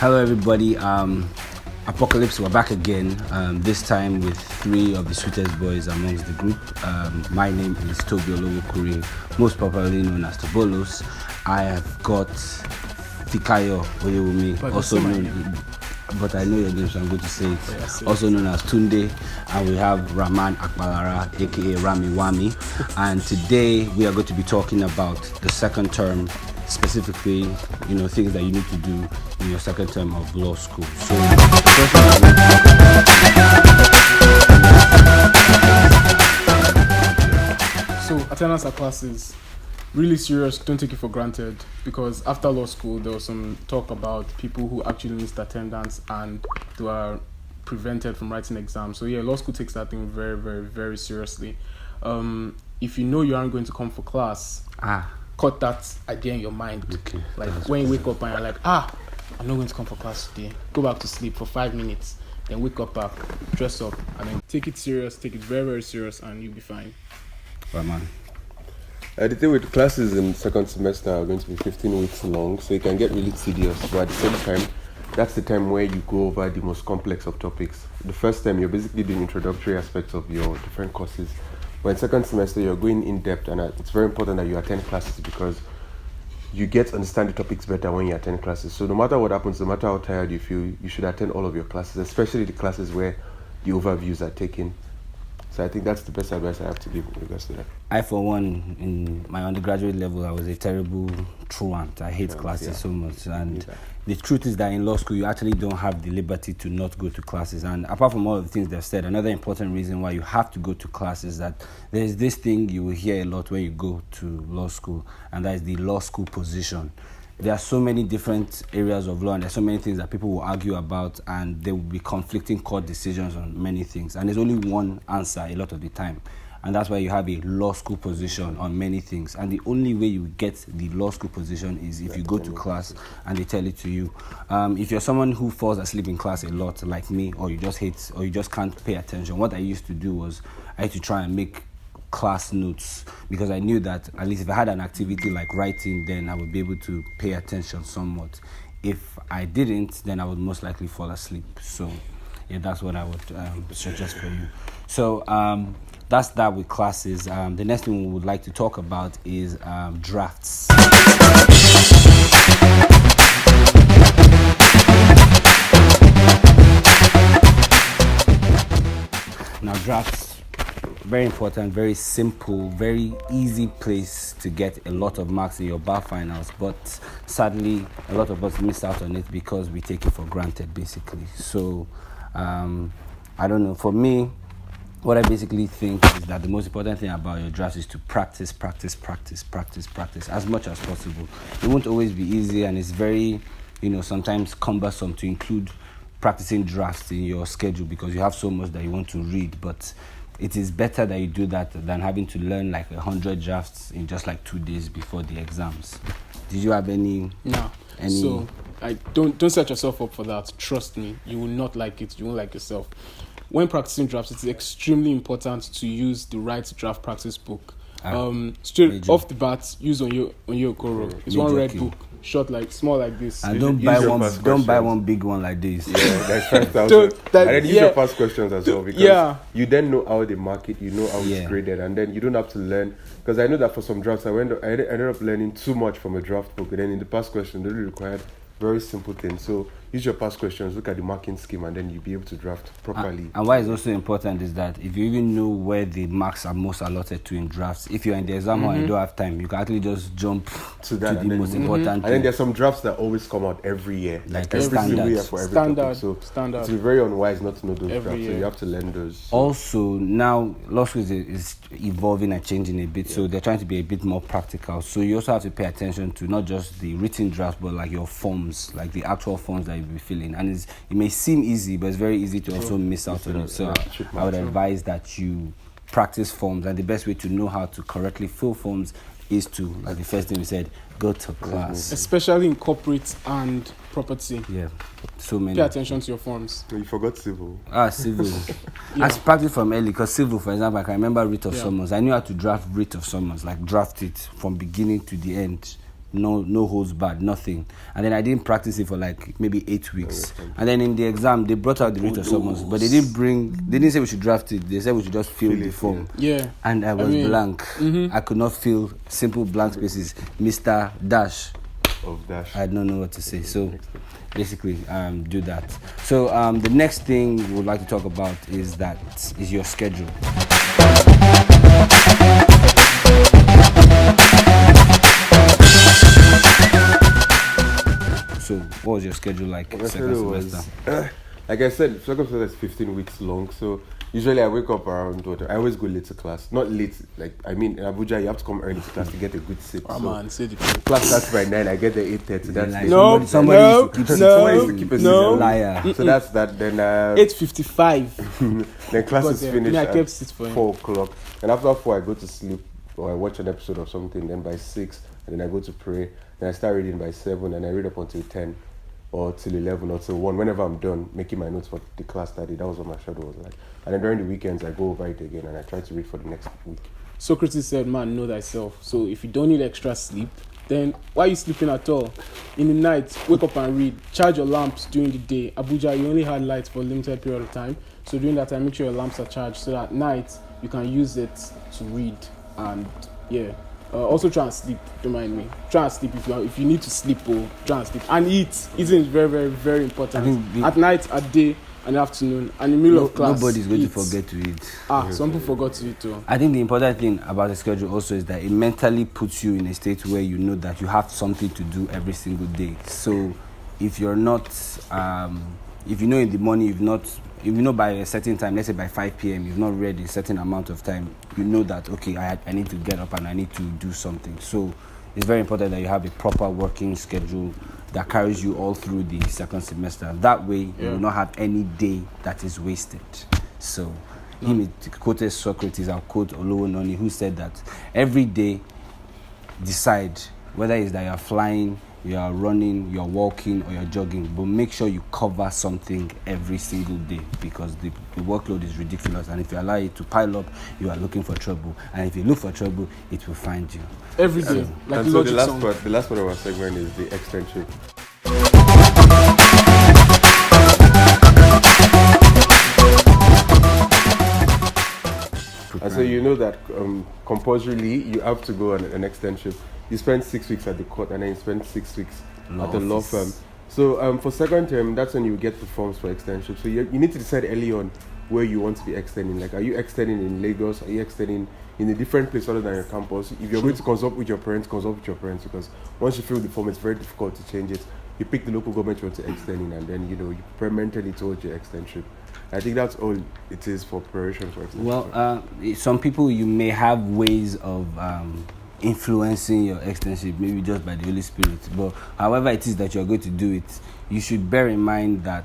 Hello, everybody. Apocalypse, we're back again. This time with three of the sweetest boys amongst the group. My name is Toby Olowokuri, most popularly known as Tobolos. I have got Fikayo Oyewumi, also known, but I know your name, so I'm going to say it. Also known as Tunde, and we have Rahman Akbalara, aka Rami Wami. And today we are going to be talking about the second term, specifically, things that you need to do in your second term of law school. So attendance at classes, really serious, don't take it for granted, because after law school there was some talk about people who actually missed attendance and they were prevented from writing exams. So law school takes that thing very, very, very seriously. If you know you aren't going to come for class, cut that idea in your mind. Okay. Like when you wake up and you're like, I'm not going to come for class today, go back to sleep for 5 minutes, then wake up back, dress up, and then take it serious, take it very, very serious, and you'll be fine. Rahman. The thing with classes in second semester are going to be 15 weeks long, so it can get really tedious, but at the same time, that's the time where you go over the most complex of topics. The first time, you're basically doing introductory aspects of your different courses, but in second semester, you're going in depth, and it's very important that you attend classes because you get to understand the topics better when you attend classes. So no matter what happens, no matter how tired you feel, you should attend all of your classes, especially the classes where the overviews are taken. So I think that's the best advice I have to give in regards to that. I, for one, in my undergraduate level, I was a terrible truant. I hate classes so much. And the truth is that in law school, you actually don't have the liberty to not go to classes. And apart from all of the things they've said, another important reason why you have to go to class is that there's this thing you will hear a lot when you go to law school, and that is the law school position. There are so many different areas of law, and there's so many things that people will argue about, and there will be conflicting court decisions on many things. And there's only one answer a lot of the time. And that's why you have a law school position on many things. And the only way you get the law school position is if you go to class and they tell it to you. If you're someone who falls asleep in class a lot, like me, or you just can't pay attention, what I used to do was I had to try and make class notes, because I knew that at least if I had an activity like writing, then I would be able to pay attention somewhat. If I didn't, then I would most likely fall asleep. So that's what I would suggest for you. So that's that with classes. The next thing we would like to talk about is drafts. Now, drafts, very important, very simple, very easy place to get a lot of marks in your bar finals, but sadly a lot of us miss out on it because we take it for granted, basically. So I don't know, for me, what I basically think is that the most important thing about your drafts is to practice as much as possible. It won't always be easy, and it's very, sometimes cumbersome to include practicing drafts in your schedule because you have so much that you want to read, but it is better that you do that than having to learn like 100 drafts in just like 2 days before the exams. Did you have any? No. So I don't set yourself up for that. Trust me, you will not like it. You won't like yourself. When practicing drafts, it's extremely important to use the right draft practice book. Straight off the bat, use on your Okoro. It's one red book, short small like this. And don't buy one big one like this. Yeah, that's 5,000. And then use your past questions as well, because you then know how they mark it, you know how it's graded, and then you don't have to learn. Because I know that for some drafts, I ended up learning too much from a draft book, and then in the past question, they really required very simple things. So use your past questions, look at the marking scheme, and then you'll be able to draft properly. And why it's also important is that if you even know where the marks are most allotted to in drafts, if you're in the exam hall and you don't have time, you can actually just jump to the most important thing. And then there's some drafts that always come out every year, like every single year for every topic. So standard. It's very unwise not to know those drafts, so you have to learn those. So. Also, now law school is evolving and changing a bit, so they're trying to be a bit more practical. So you also have to pay attention to not just the written drafts, but like your forms, like the actual forms that you'll be filling. And it may seem easy, but it's very easy to also miss out on it. So I would advise that you practice forms, and the best way to know how to correctly fill forms is to, like the first thing we said, go to class. Especially in corporate and property. Yeah, so many. Pay attention to your forms. You forgot civil. Civil. I practiced from early, because civil, for example, I can remember writ of summons. I knew how to draft writ of summons, like draft it from beginning to the end. no holds barred, nothing. And then I didn't practice it for like maybe 8 weeks. And then in the exam, they brought out the writ of summons, but they didn't say we should draft it. They said we should just fill the form. Yeah. And I was blank. I could not fill simple blank spaces. Mr. Dash. Of dash. I don't know what to say. So basically, do that. So the next thing we would like to talk about is your schedule. So what was your schedule like second semester? Like I said, second semester is 15 weeks long. So usually I wake up around I always go late to class. Not late, like I mean in Abuja you have to come early to class to get a good sit. Class starts by 9, I get there 8:30. That's like, somebody used to keep a liar. So that's that. Then 8:55. then class is finished I kept at it for 4 o'clock. And after 4 I go to sleep or I watch an episode of something. Then by 6, and then I go to pray. Then I start reading by 7, and I read up until 10 or till 11 or till 1. Whenever I'm done making my notes for the class that day, that was what my schedule was like. And then during the weekends, I go over it again and I try to read for the next week. Socrates said, man, know thyself. So if you don't need extra sleep, then why are you sleeping at all? In the night, wake up and read. Charge your lamps during the day. Abuja, you only had lights for a limited period of time. So during that time, make sure your lamps are charged so that at night, you can use it to read. And yeah. Also try and sleep, don't mind me. Try and sleep if you need to sleep, try and sleep. And eat. Eating is very, very, very important. At night, at day, and afternoon, and in the middle of class. Nobody's going to forget to eat. Some people forgot to eat too. I think the important thing about the schedule also is that it mentally puts you in a state where you know that you have something to do every single day. So if you're not, if you know in the morning if you know by a certain time, let's say by 5 p.m., you've not read a certain amount of time, you know that, okay, I need to get up and I need to do something. So it's very important that you have a proper working schedule that carries you all through the second semester. That way, you will not have any day that is wasted. So he quoted Socrates, I'll quote Olowo Noni, who said that every day decide whether it's that you're flying, you're running, you're walking, or you're jogging, but make sure you cover something every single day because the workload is ridiculous, and if you allow it to pile up, you are looking for trouble, and if you look for trouble, it will find you every day. And so the last part of our segment is the externship. And so you know that compulsorily you have to go on an externship. You spend 6 weeks at the court and then you spend 6 weeks at the law firm. So for second term, that's when you get the forms for externship. So you need to decide early on where you want to be extending. Like, are you extending in Lagos? Are you extending in a different place other than your campus? If you're going to consult with your parents, because once you fill the form, it's very difficult to change it. You pick the local government you want to extend in, and then you prepare mentally towards your externship. I think that's all it is for preparation for externship. Well, some people, you may have ways of influencing your externship, maybe just by the Holy Spirit, but however it is that you're going to do it, you should bear in mind that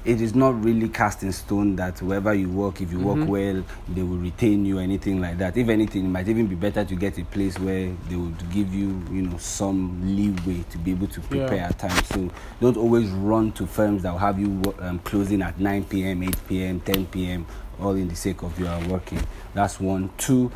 it is not really cast in stone that wherever you work, if you work well, they will retain you or anything like that. If anything, it might even be better to get a place where they would give you, some leeway to be able to prepare at times. So don't always run to firms that will have you closing at 9 p.m., 8 p.m., 10 p.m., all in the sake of your working. That's 1. 2,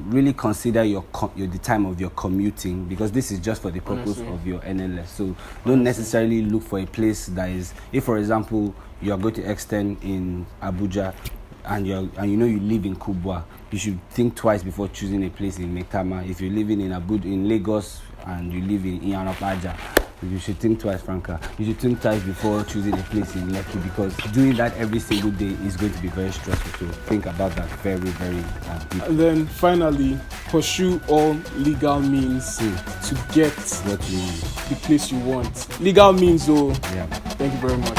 really consider the time of your commuting, because this is just for the purpose of your NLS. So don't necessarily look for a place that is, if for example you are going to extend in Abuja and you live in Kubwa, you should think twice before choosing a place in Maitama. If you're living in Lagos and you live in Iyanapaja, you should think twice, Franca. You should think twice before choosing a place in Lekki, because doing that every single day is going to be very stressful. So think about that very, very deeply. And then finally, pursue all legal means to get what you need, the place you want. Legal means, though. Yeah. Thank you very much.